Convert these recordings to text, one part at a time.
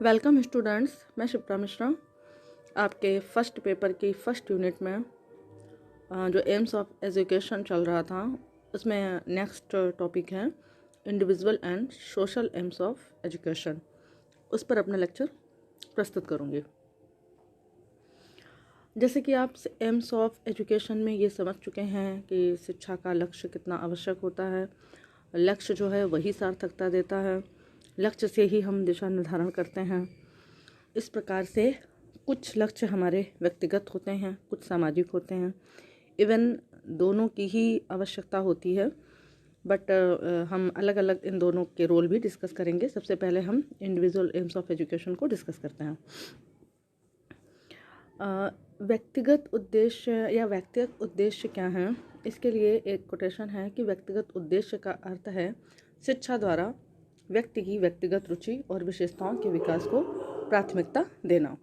Welcome students, मैं शिप्रा मिश्रा। आपके first paper की फर्स्ट यूनिट में जो एम्स ऑफ एजुकेशन चल रहा था उसमें नेक्स्ट टॉपिक है individual and social AIIMS of education. उस पर अपना लेक्चर प्रस्तुत करूँगी। जैसे कि आप एम्स ऑफ एजुकेशन में ये समझ चुके हैं कि शिक्षा का लक्ष्य कितना आवश्यक होता है। लक्ष्य जो है वही सार्थकता देता है, लक्ष्य से ही हम दिशा निर्धारण करते हैं। इस प्रकार से कुछ लक्ष्य हमारे व्यक्तिगत होते हैं, कुछ सामाजिक होते हैं। इवन दोनों की ही आवश्यकता होती है, बट हम अलग अलग इन दोनों के रोल भी डिस्कस करेंगे। सबसे पहले हम इंडिविजुअल एम्स ऑफ एजुकेशन को डिस्कस करते हैं। व्यक्तिगत उद्देश्य या व्यक्तिगत उद्देश्य क्या है, इसके लिए एक कोटेशन है कि व्यक्तिगत उद्देश्य का अर्थ है शिक्षा द्वारा व्यक्ति की व्यक्तिगत रुचि और विशेषताओं के विकास को प्राथमिकता देना।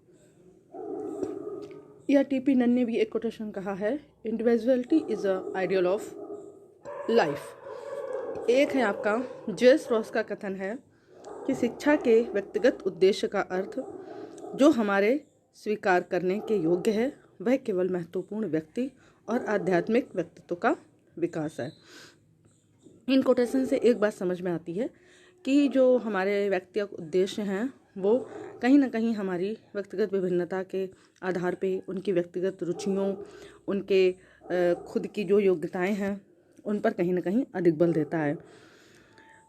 या टीपी नन ने भी एक कोटेशन कहा है, individuality is a ideal of life. एक है आपका जेस रॉस का कथन है कि शिक्षा के व्यक्तिगत उद्देश्य का अर्थ जो हमारे स्वीकार करने के योग्य है वह केवल महत्वपूर्ण व्यक्ति और आध्यात्मिक व्यक्तित्व का विकास है। इन कोटेशन से एक बात समझ में आती है कि जो हमारे व्यक्तिगत उद्देश्य हैं वो कहीं ना कहीं हमारी व्यक्तिगत विभिन्नता के आधार पे, उनकी व्यक्तिगत रुचियों, उनके खुद की जो योग्यताएं हैं उन पर कहीं ना कहीं अधिक बल देता है।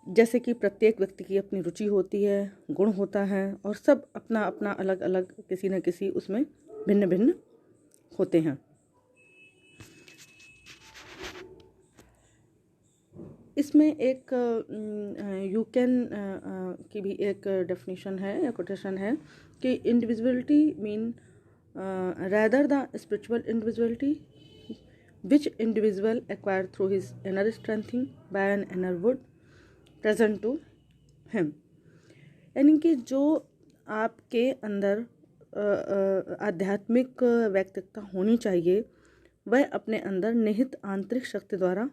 जैसे कि प्रत्येक व्यक्ति की अपनी रुचि होती है, गुण होता है और सब अपना अपना अलग अलग किसी न किसी उसमें भिन्न भिन्न होते हैं। इसमें एक यू कैन की भी एक डेफिनेशन है या कोटेशन है कि individuality mean rather the spiritual individuality which individual acquired through his inner strengthening by an inner wood present to him। यानी कि जो आपके अंदर आध्यात्मिक व्यक्तित्व होनी चाहिए वह अपने अंदर निहित आंतरिक शक्ति द्वारा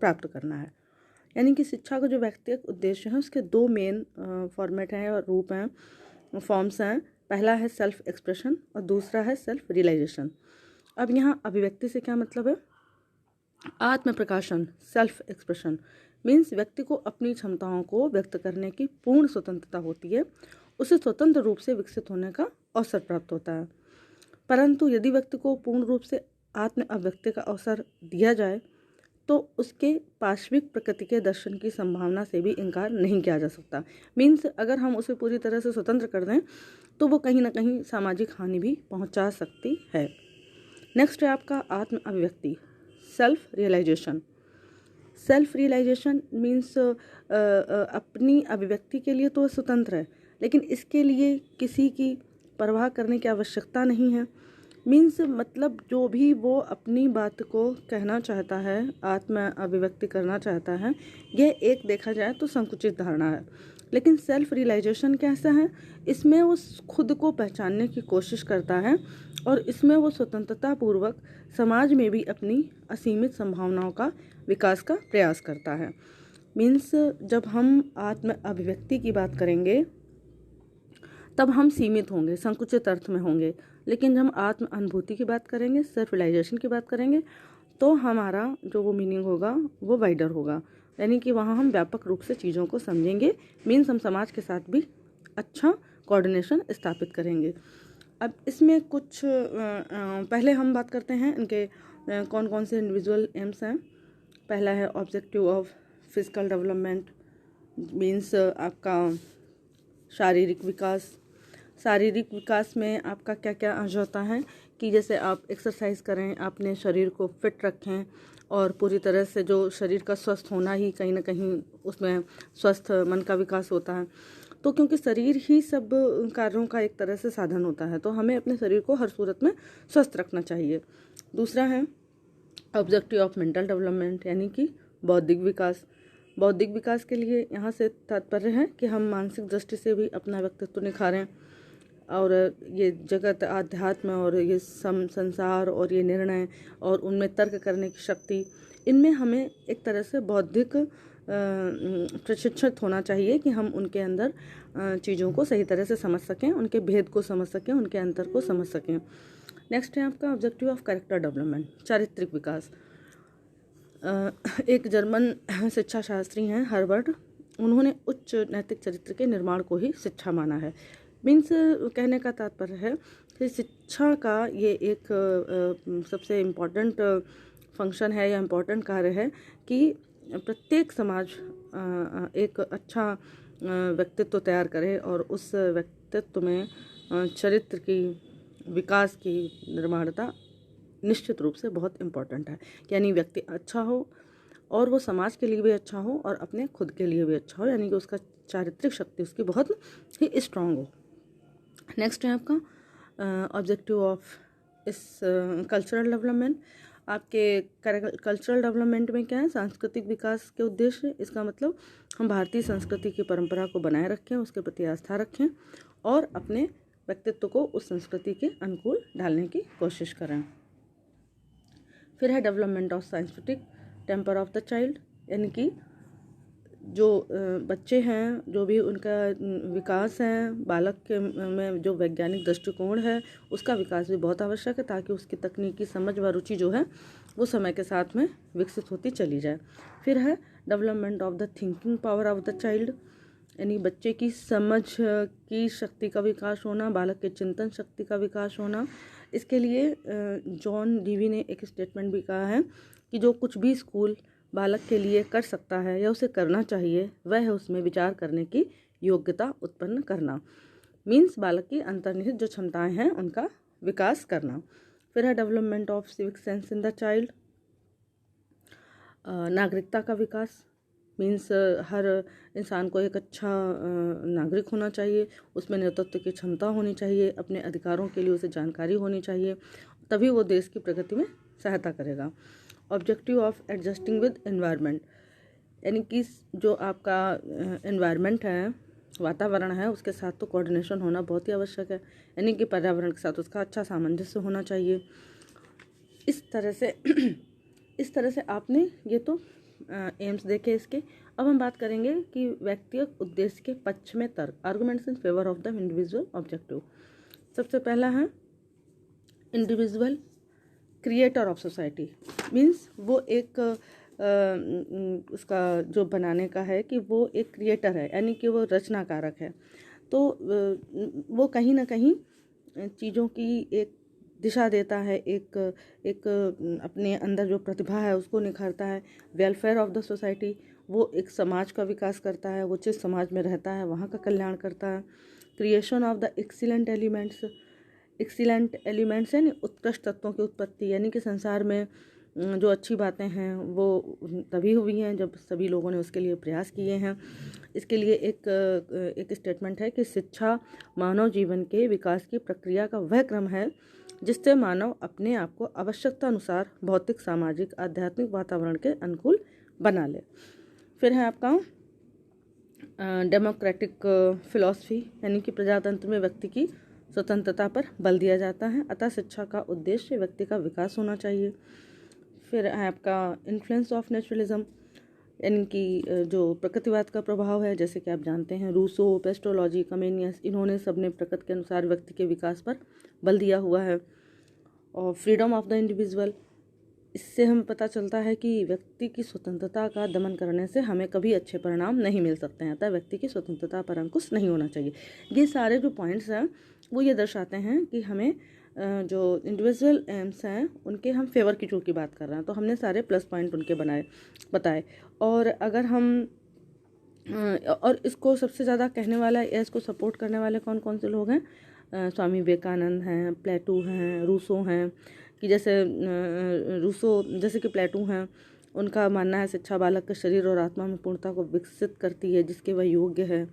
प्राप्त करना है। यानी कि शिक्षा का जो व्यक्तिगत उद्देश्य है उसके दो मेन फॉर्मेट हैं और रूप हैं, फॉर्म्स हैं। पहला है सेल्फ एक्सप्रेशन और दूसरा है सेल्फ रियलाइजेशन। अब यहाँ अभिव्यक्ति से क्या मतलब है? आत्म प्रकाशन, सेल्फ एक्सप्रेशन मीन्स व्यक्ति को अपनी क्षमताओं को व्यक्त करने की पूर्ण स्वतंत्रता होती है, उसे स्वतंत्र रूप से विकसित होने का अवसर प्राप्त होता है। परंतु यदि व्यक्ति को पूर्ण रूप से आत्म अभिव्यक्ति का अवसर दिया जाए तो उसके पार्श्विक प्रकृति के दर्शन की संभावना से भी इनकार नहीं किया जा सकता। मीन्स अगर हम उसे पूरी तरह से स्वतंत्र कर दें तो वो कहीं ना कहीं सामाजिक हानि भी पहुंचा सकती है। नेक्स्ट है आपका आत्म अभिव्यक्ति, self realisation. Self realisation means अपनी अभिव्यक्ति के लिए तो स्वतंत्र है, लेकिन इसके लिए किसी की परवाह करने की आवश्यकता नहीं है। मीन्स मतलब जो भी वो अपनी बात को कहना चाहता है, आत्म अभिव्यक्ति करना चाहता है, यह एक देखा जाए तो संकुचित धारणा है। लेकिन सेल्फ रियलाइजेशन कैसा है? इसमें वो खुद को पहचानने की कोशिश करता है और इसमें वो स्वतंत्रता पूर्वक समाज में भी अपनी असीमित संभावनाओं का विकास का प्रयास करता है। मीन्स जब हम आत्म अभिव्यक्ति की बात करेंगे तब हम सीमित होंगे, संकुचित अर्थ में होंगे, लेकिन जब हम आत्म अनुभूति की बात करेंगे, सेल्फ रियलाइजेशन की बात करेंगे तो हमारा जो वो मीनिंग होगा वो वाइडर होगा। यानी कि वहाँ हम व्यापक रूप से चीज़ों को समझेंगे। मीन्स हम समाज के साथ भी अच्छा कोऑर्डिनेशन स्थापित करेंगे। अब इसमें कुछ पहले हम बात करते हैं इनके कौन कौन से इंडिविजुअल एम्स हैं। पहला है objective of physical development, means आपका शारीरिक विकास। शारीरिक विकास में आपका क्या क्या अंश होता है कि जैसे आप एक्सरसाइज करें, अपने शरीर को फिट रखें और पूरी तरह से जो शरीर का स्वस्थ होना ही कहीं ना कहीं उसमें स्वस्थ मन का विकास होता है। तो क्योंकि शरीर ही सब कार्यों का एक तरह से साधन होता है तो हमें अपने शरीर को हर सूरत में स्वस्थ रखना चाहिए। दूसरा है ऑब्जेक्टिव ऑफ मेंटल डेवलपमेंट, यानी कि बौद्धिक विकास। बौद्धिक विकास के लिए यहाँ से तात्पर्य है कि हम मानसिक दृष्टि से भी अपना व्यक्तित्व निखारें और ये जगत, आध्यात्म और ये संसार और ये निर्णय और उनमें तर्क करने की शक्ति, इनमें हमें एक तरह से बौद्धिक प्रशिक्षित होना चाहिए कि हम उनके अंदर चीज़ों को सही तरह से समझ सकें, उनके भेद को समझ सकें, उनके अंतर को समझ सकें। नेक्स्ट है आपका ऑब्जेक्टिव ऑफ कैरेक्टर डेवलपमेंट, चारित्रिक विकास। एक जर्मन शिक्षा शास्त्री हैं हर्बर्ट, उन्होंने उच्च नैतिक चरित्र के निर्माण को ही शिक्षा माना है। मीन्स कहने का तात्पर्य है कि शिक्षा का ये एक सबसे इम्पॉर्टेंट फंक्शन है या इम्पॉर्टेंट कार्य है कि प्रत्येक समाज एक अच्छा व्यक्तित्व तैयार करे और उस व्यक्तित्व में चरित्र की विकास की निर्माणता निश्चित रूप से बहुत इम्पॉर्टेंट है। यानी व्यक्ति अच्छा हो और वो समाज के लिए भी अच्छा हो और अपने खुद के लिए भी अच्छा हो, यानी कि उसका चारित्रिक शक्ति उसकी बहुत ही स्ट्रांग हो। नेक्स्ट है आपका ऑब्जेक्टिव ऑफ इस कल्चरल डेवलपमेंट। आपके कल्चरल डेवलपमेंट में क्या है, सांस्कृतिक विकास के उद्देश्य। इसका मतलब हम भारतीय संस्कृति की परंपरा को बनाए रखें, उसके प्रति आस्था रखें और अपने व्यक्तित्व को उस संस्कृति के अनुकूल ढालने की कोशिश करें। फिर है development of scientific temper of the child, यानी कि जो बच्चे हैं, जो भी उनका विकास है, बालक के में जो वैज्ञानिक दृष्टिकोण है उसका विकास भी बहुत आवश्यक है, ताकि उसकी तकनीकी समझ व रुचि जो है वो समय के साथ में विकसित होती चली जाए। फिर है development of the thinking power of the child, यानी बच्चे की समझ की शक्ति का विकास होना, बालक के चिंतन शक्ति का विकास होना। इसके लिए जॉन डीवी ने एक स्टेटमेंट भी कहा है कि जो कुछ भी स्कूल बालक के लिए कर सकता है या उसे करना चाहिए वह है उसमें विचार करने की योग्यता उत्पन्न करना। मीन्स बालक की अंतर्निहित जो क्षमताएं हैं उनका विकास करना। फिर है development of civic sense in the child, नागरिकता का विकास। मीन्स हर इंसान को एक अच्छा नागरिक होना चाहिए, उसमें नेतृत्व की क्षमता होनी चाहिए, अपने अधिकारों के लिए उसे जानकारी होनी चाहिए, तभी वो देश की प्रगति में सहायता करेगा। Objective of adjusting with environment, यानी कि जो आपका एनवायरनमेंट है, वातावरण है, उसके साथ तो कोऑर्डिनेशन होना बहुत ही आवश्यक है, यानी कि पर्यावरण के साथ उसका अच्छा सामंजस्य होना चाहिए। इस तरह से आपने ये तो एम्स देखे इसके। अब हम बात करेंगे कि व्यक्तिगत उद्देश्य के पक्ष में तर्क, arguments in favour of the individual objective. सबसे पहला है individual creator of society, means वो एक उसका जो बनाने का है कि वो एक क्रिएटर है, यानी कि वो रचनाकारक है। तो वो कहीं ना कहीं चीज़ों की एक दिशा देता है, एक अपने अंदर जो प्रतिभा है उसको निखारता है। वेलफेयर ऑफ द सोसाइटी, वो एक समाज का विकास करता है, वो जिस समाज में रहता है वहाँ का कल्याण करता है। Creation of the excellent elements यानी उत्कृष्ट तत्वों की उत्पत्ति, यानी कि संसार में जो अच्छी बातें हैं वो तभी हुई हैं जब सभी लोगों ने उसके लिए प्रयास किए हैं। इसके लिए एक स्टेटमेंट है कि शिक्षा मानव जीवन के विकास की प्रक्रिया का वह क्रम है जिससे मानव अपने आप को आवश्यकता अनुसार भौतिक, सामाजिक, आध्यात्मिक वातावरण के अनुकूल बना ले। फिर है आपका डेमोक्रेटिक फिलॉसफी, यानी कि प्रजातंत्र में व्यक्ति की स्वतंत्रता पर बल दिया जाता है, अतः शिक्षा का उद्देश्य व्यक्ति का विकास होना चाहिए। फिर है आपका इन्फ्लुएंस ऑफ नेचुरलिज्म, यानी कि जो प्रकृतिवाद का प्रभाव है, जैसे कि आप जानते हैं रूसो, पेस्ट्रोलॉजी, कमेनियस, इन्होंने सबने प्रकृति के अनुसार व्यक्ति के विकास पर बल दिया हुआ है। और फ्रीडम ऑफ द इंडिविजुअल, इससे हम पता चलता है कि व्यक्ति की स्वतंत्रता का दमन करने से हमें कभी अच्छे परिणाम नहीं मिल सकते हैं, अतः व्यक्ति की स्वतंत्रता पर अंकुश नहीं होना चाहिए। ये सारे जो पॉइंट्स हैं वो ये दर्शाते हैं कि हमें जो इंडिविजुअल एम्स हैं उनके हम फेवर की चूँ की बात कर रहे हैं, तो हमने सारे प्लस पॉइंट उनके बताए। और अगर हम और इसको सबसे ज़्यादा कहने वाला या इसको सपोर्ट करने वाले कौन कौन से लोग हैं, स्वामी विवेकानंद हैं, प्लेटो हैं, रूसो हैं, कि जैसे कि प्लेटो हैं, उनका मानना है शिक्षा बालक के शरीर और आत्मा में पूर्णता को विकसित करती है जिसके वह योग्य है।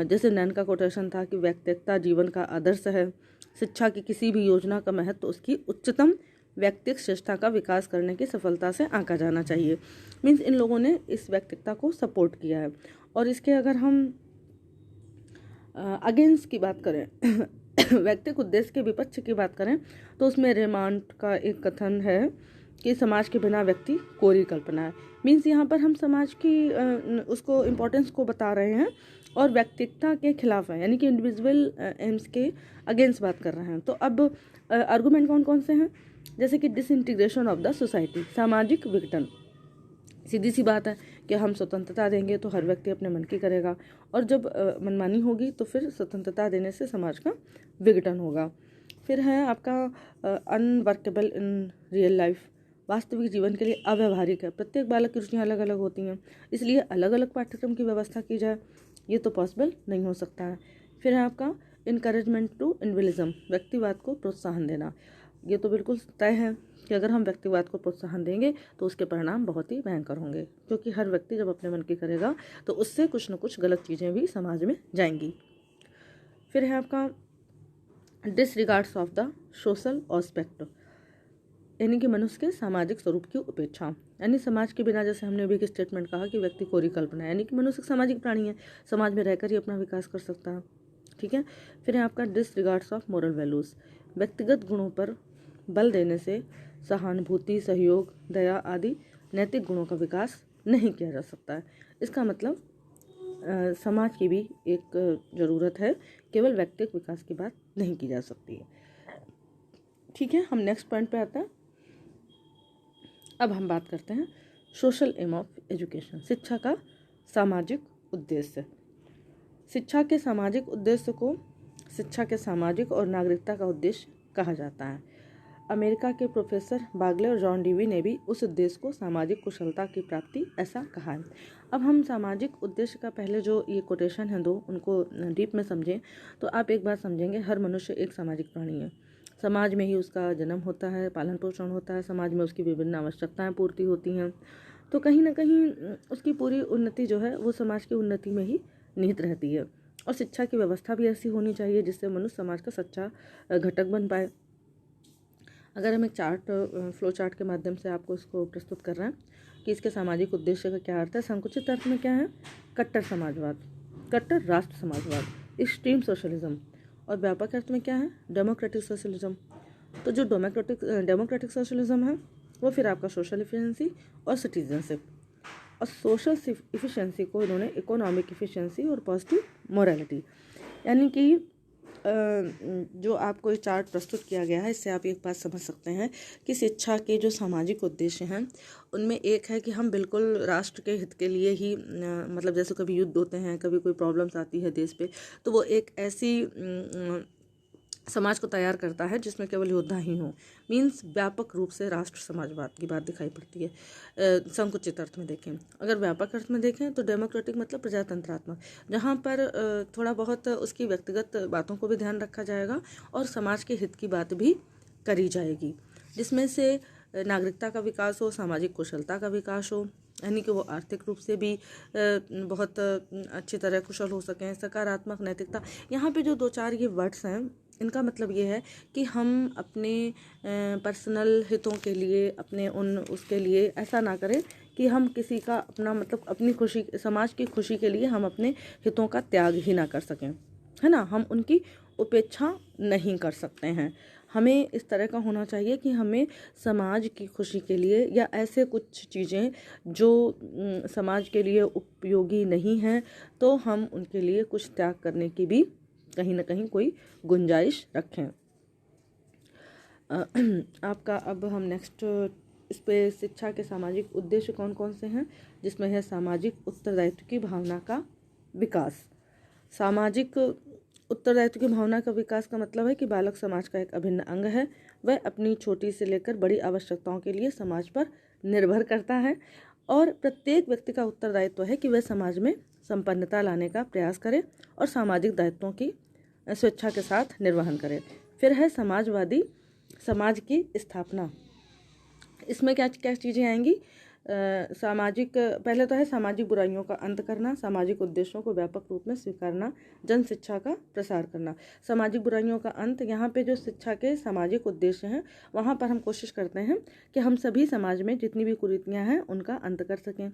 जैसे नैन का कोटेशन था कि व्यक्तिगता जीवन का आदर्श है, शिक्षा की किसी भी योजना का महत्व उसकी उच्चतम व्यक्तिगत श्रेष्ठता का विकास करने की सफलता से आंका जाना चाहिए। मीन्स इन लोगों ने इस व्यक्तिगता को सपोर्ट किया है। और इसके अगर हम अगेंस्ट की बात करें व्यक्तिगत उद्देश्य के विपक्ष की बात करें तो उसमें रेमांड का एक कथन है कि समाज के बिना व्यक्ति कोरी कल्पना है। मीन्स यहाँ पर हम समाज की उसको इम्पोर्टेंस को बता रहे हैं और व्यक्तिगता के खिलाफ है, यानी कि इंडिविजुअल एम्स के अगेंस्ट बात कर रहे हैं। तो अब आर्गूमेंट कौन कौन से हैं, जैसे कि डिसइंटीग्रेशन ऑफ द सोसाइटी, सामाजिक विघटन। सीधी सी बात है कि हम स्वतंत्रता देंगे तो हर व्यक्ति अपने मन की करेगा, और जब मनमानी होगी तो फिर स्वतंत्रता देने से समाज का विघटन होगा। फिर है आपका अनवर्केबल इन रियल लाइफ, वास्तविक जीवन के लिए अव्यवहारिक है। प्रत्येक बालक की रुचियाँ अलग अलग होती हैं, इसलिए अलग अलग पाठ्यक्रम की व्यवस्था की जाए ये तो पॉसिबल नहीं हो सकता है। फिर है आपका इनकरेजमेंट टू इंडिविजुअलिज्म, व्यक्तिवाद को प्रोत्साहन देना। ये तो बिल्कुल तय है कि अगर हम व्यक्तिवाद को प्रोत्साहन देंगे तो उसके परिणाम बहुत ही भयंकर होंगे, क्योंकि हर व्यक्ति जब अपने मन की करेगा तो उससे कुछ न कुछ गलत चीज़ें भी समाज में जाएंगी। फिर है आपका डिसरिगार्ड्स ऑफ द सोशल ऑस्पेक्ट, यानी कि मनुष्य के सामाजिक स्वरूप की उपेक्षा। यानी समाज के बिना, जैसे हमने अभी एक स्टेटमेंट कहा कि व्यक्ति कोरी कल्पना है, यानी कि मनुष्य सामाजिक प्राणी है, समाज में रहकर ही अपना विकास कर सकता है। ठीक है। फिर है आपका डिसरिगार्ड्स ऑफ मोरल वैल्यूज़, व्यक्तिगत गुणों पर बल देने से सहानुभूति, सहयोग, दया आदि नैतिक गुणों का विकास नहीं किया जा सकता है। इसका मतलब समाज की भी एक ज़रूरत है, केवल व्यक्तिगत विकास की बात नहीं की जा सकती है। ठीक है, हम नेक्स्ट पॉइंट पे आते हैं। अब हम बात करते हैं सोशल एम ऑफ एजुकेशन, शिक्षा का सामाजिक उद्देश्य। शिक्षा के सामाजिक उद्देश्य को शिक्षा के सामाजिक और नागरिकता का उद्देश्य कहा जाता है। अमेरिका के प्रोफेसर बागले और जॉन डीवी ने भी उस उद्देश्य को सामाजिक कुशलता की प्राप्ति ऐसा कहा है। अब हम सामाजिक उद्देश्य का पहले जो ये कोटेशन है दो, उनको डीप में समझें तो आप एक बात समझेंगे, हर मनुष्य एक सामाजिक प्राणी है। समाज में ही उसका जन्म होता है, पालन पोषण होता है, समाज में उसकी विभिन्न आवश्यकताएं पूर्ति होती हैं। तो कहीं ना कहीं उसकी पूरी उन्नति जो है वो समाज की उन्नति में ही निहित रहती है। और शिक्षा की व्यवस्था भी ऐसी होनी चाहिए जिससे मनुष्य समाज का सच्चा घटक बन पाए। अगर हम एक फ्लो चार्ट के माध्यम से आपको इसको प्रस्तुत कर रहे हैं कि इसके सामाजिक उद्देश्य का क्या अर्थ है। संकुचित अर्थ में क्या है, कट्टर समाजवाद, कट्टर राष्ट्र समाजवाद, एक्सट्रीम सोशलिज्म। और व्यापक अर्थ में क्या है, डेमोक्रेटिक सोशलिज्म। तो जो डेमोक्रेटिक सोशलिज्म है वो फिर आपका सोशल इफिशिएंसी और सिटीजनशिप, और सोशल इफिशिएंसी को इन्होंने इकोनॉमिक इफिशिएंसी और पॉजिटिव मोरालिटी, यानी कि जो आपको ये चार्ट प्रस्तुत किया गया है इससे आप एक बात समझ सकते हैं कि शिक्षा के जो सामाजिक उद्देश्य हैं उनमें एक है कि हम बिल्कुल राष्ट्र के हित के लिए ही मतलब जैसे कभी युद्ध होते हैं, कभी कोई प्रॉब्लम्स आती है देश पे, तो वो एक ऐसी समाज को तैयार करता है जिसमें केवल योद्धा ही हो। मीन्स व्यापक रूप से राष्ट्र समाजवाद की बात दिखाई पड़ती है संकुचित अर्थ में देखें। अगर व्यापक अर्थ में देखें तो डेमोक्रेटिक मतलब प्रजातंत्रात्मक, जहाँ पर थोड़ा बहुत उसकी व्यक्तिगत बातों को भी ध्यान रखा जाएगा और समाज के हित की बात भी करी जाएगी, जिसमें से नागरिकता का विकास हो, सामाजिक कुशलता का विकास हो, यानी कि वो आर्थिक रूप से भी बहुत अच्छी तरह कुशल हो सकें, सकारात्मक नैतिकता। यहाँ पे जो दो चार ये वर्ड्स हैं इनका मतलब ये है कि हम अपने पर्सनल हितों के लिए, अपने उसके लिए ऐसा ना करें कि हम किसी का अपना मतलब अपनी खुशी, समाज की खुशी के लिए हम अपने हितों का त्याग ही ना कर सकें, है ना। हम उनकी उपेक्षा नहीं कर सकते हैं। हमें इस तरह का होना चाहिए कि हमें समाज की खुशी के लिए या ऐसे कुछ चीज़ें जो समाज के लिए उपयोगी नहीं हैं तो हम उनके लिए कुछ त्याग करने की भी कहीं ना कहीं कोई गुंजाइश रखें। आपका अब हम नेक्स्ट इस पे शिक्षा के सामाजिक उद्देश्य कौन कौन से हैं, जिसमें है सामाजिक उत्तरदायित्व की भावना का विकास। सामाजिक उत्तरदायित्व की भावना का विकास का मतलब है कि बालक समाज का एक अभिन्न अंग है। वह अपनी छोटी से लेकर बड़ी आवश्यकताओं के लिए समाज पर निर्भर करता है और प्रत्येक व्यक्ति का उत्तरदायित्व है कि वह समाज में संपन्नता लाने का प्रयास करे और सामाजिक दायित्वों की स्वेच्छा के साथ निर्वहन करे। फिर है समाजवादी समाज की स्थापना। इसमें क्या क्या चीज़ें आएंगी, सामाजिक, पहले तो है सामाजिक बुराइयों का अंत करना, सामाजिक उद्देश्यों को व्यापक रूप में स्वीकारना, जन शिक्षा का प्रसार करना। सामाजिक बुराइयों का अंत, यहाँ पे जो शिक्षा के सामाजिक उद्देश्य हैं वहाँ पर हम कोशिश करते हैं कि हम सभी समाज में जितनी भी कुरीतियाँ हैं उनका अंत कर सकें।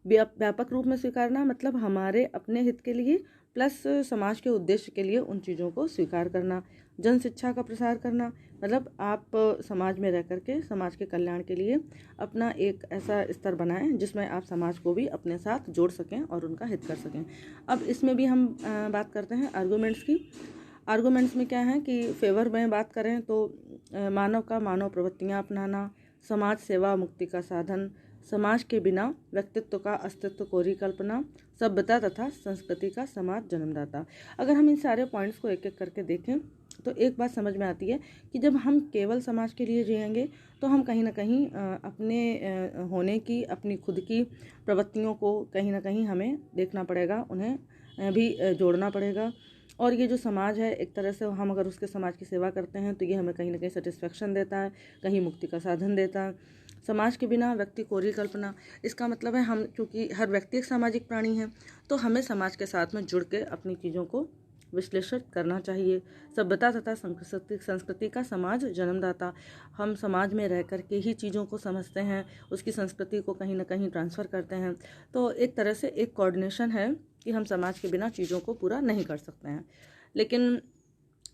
व्यापक रूप में स्वीकारना मतलब हमारे अपने हित के लिए प्लस समाज के उद्देश्य के लिए उन चीज़ों को स्वीकार करना। जन शिक्षा का प्रसार करना, मतलब आप समाज में रह करके समाज के कल्याण के लिए अपना एक ऐसा स्तर बनाएं जिसमें आप समाज को भी अपने साथ जोड़ सकें और उनका हित कर सकें। अब इसमें भी हम बात करते हैं आर्गूमेंट्स की। आर्गूमेंट्स में क्या है कि फेवर में बात करें तो मानव का मानव प्रवृत्तियाँ अपनाना, समाज सेवा मुक्ति का साधन, समाज के बिना व्यक्तित्व का अस्तित्व कोरी कल्पना, सभ्यता तथा संस्कृति का समाज जन्मदाता। अगर हम इन सारे पॉइंट्स को एक एक करके देखें तो एक बात समझ में आती है कि जब हम केवल समाज के लिए जिएंगे तो हम कहीं ना कहीं अपने होने की, अपनी खुद की प्रवृत्तियों को कहीं ना कहीं हमें देखना पड़ेगा, उन्हें भी जोड़ना पड़ेगा। और ये जो समाज है, एक तरह से हम अगर उसके समाज की सेवा करते हैं तो ये हमें कहीं ना कहीं सेटिस्फेक्शन देता है, कहीं मुक्ति का साधन देता है। समाज के बिना व्यक्ति कोरी कल्पना, इसका मतलब है हम, क्योंकि हर व्यक्ति एक सामाजिक प्राणी है, तो हमें समाज के साथ में जुड़ के अपनी चीज़ों को विश्लेषण करना चाहिए। सभ्यता तथा संस्कृति का समाज जन्मदाता, हम समाज में रह कर के ही चीज़ों को समझते हैं, उसकी संस्कृति को कहीं ना कहीं ट्रांसफ़र करते हैं। तो एक तरह से एक कोऑर्डिनेशन है कि हम समाज के बिना चीज़ों को पूरा नहीं कर सकते हैं। लेकिन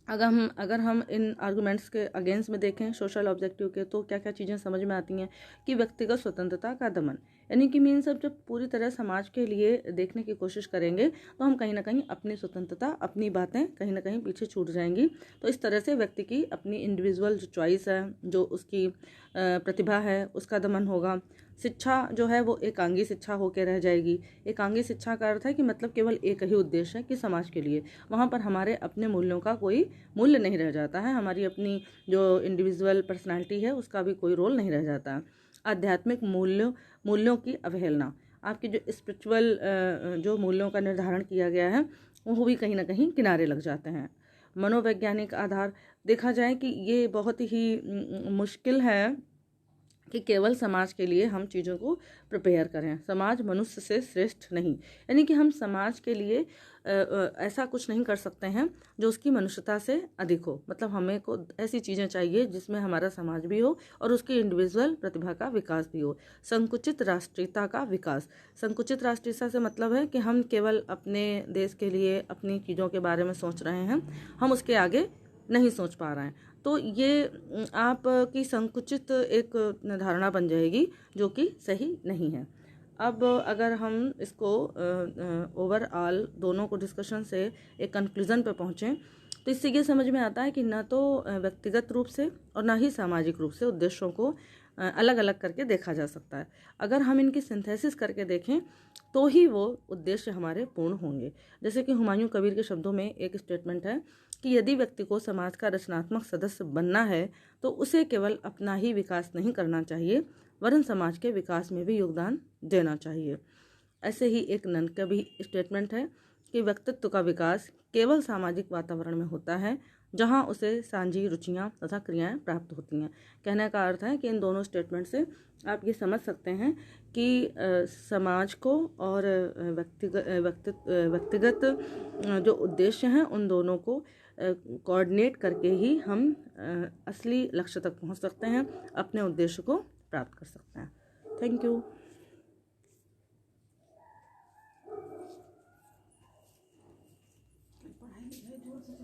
अगर हम इन आर्गूमेंट्स के अगेंस्ट में देखें सोशल ऑब्जेक्टिव के, तो क्या क्या चीज़ें समझ में आती हैं कि व्यक्तिगत स्वतंत्रता का दमन, यानी कि मीन्स अब जब पूरी तरह समाज के लिए देखने की कोशिश करेंगे तो हम कहीं ना कहीं अपनी स्वतंत्रता, अपनी बातें कहीं ना कहीं पीछे छूट जाएंगी। तो इस तरह से व्यक्ति की अपनी इंडिविजुअल जो चॉइस है, जो उसकी प्रतिभा है, उसका दमन होगा। शिक्षा जो है वो एकांगी शिक्षा होकर रह जाएगी। एकांगी शिक्षा का अर्थ है कि मतलब केवल एक ही उद्देश्य है कि समाज के लिए, वहाँ पर हमारे अपने मूल्यों का कोई मूल्य नहीं रह जाता है, हमारी अपनी जो इंडिविजुअल पर्सनालिटी है उसका भी कोई रोल नहीं रह जाता है। आध्यात्मिक मूल्यों की अवहेलना, आपकी जो स्पिरिचुअल जो मूल्यों का निर्धारण किया गया है वो भी कहीं ना कहीं किनारे लग जाते हैं। मनोवैज्ञानिक आधार, देखा जाए कि ये बहुत ही मुश्किल है कि केवल समाज के लिए हम चीज़ों को प्रिपेयर करें। समाज मनुष्य से श्रेष्ठ नहीं, यानी कि हम समाज के लिए ऐसा कुछ नहीं कर सकते हैं जो उसकी मनुष्यता से अधिक हो। मतलब हमें को ऐसी चीज़ें चाहिए जिसमें हमारा समाज भी हो और उसकी इंडिविजुअल प्रतिभा का विकास भी हो। संकुचित राष्ट्रीयता का विकास, संकुचित राष्ट्रीयता से मतलब है कि हम केवल अपने देश के लिए अपनी चीज़ों के बारे में सोच रहे हैं, हम उसके आगे नहीं सोच पा रहे हैं। तो ये आपकी संकुचित एक धारणा बन जाएगी जो कि सही नहीं है। अब अगर हम इसको ओवरऑल दोनों को डिस्कशन से एक कंक्लूजन पे पहुँचें तो इससे ये समझ में आता है कि ना तो व्यक्तिगत रूप से और ना ही सामाजिक रूप से उद्देश्यों को अलग अलग करके देखा जा सकता है। अगर हम इनकी सिंथेसिस करके देखें तो ही वो उद्देश्य हमारे पूर्ण होंगे। जैसे कि हुमायूं कबीर के शब्दों में एक स्टेटमेंट है कि यदि व्यक्ति को समाज का रचनात्मक सदस्य बनना है तो उसे केवल अपना ही विकास नहीं करना चाहिए वरन समाज के विकास में भी योगदान देना चाहिए। ऐसे ही एक नन का भी स्टेटमेंट है कि व्यक्तित्व का विकास केवल सामाजिक वातावरण में होता है जहां उसे साझी रुचियां तथा क्रियाएं प्राप्त होती हैं। कहने का अर्थ है कि इन दोनों स्टेटमेंट से आप ये समझ सकते हैं कि समाज को और व्यक्तिगत जो उद्देश्य हैं उन दोनों को कोऑर्डिनेट करके ही हम असली लक्ष्य तक पहुंच सकते हैं, अपने उद्देश्य को प्राप्त कर सकते हैं। Thank you.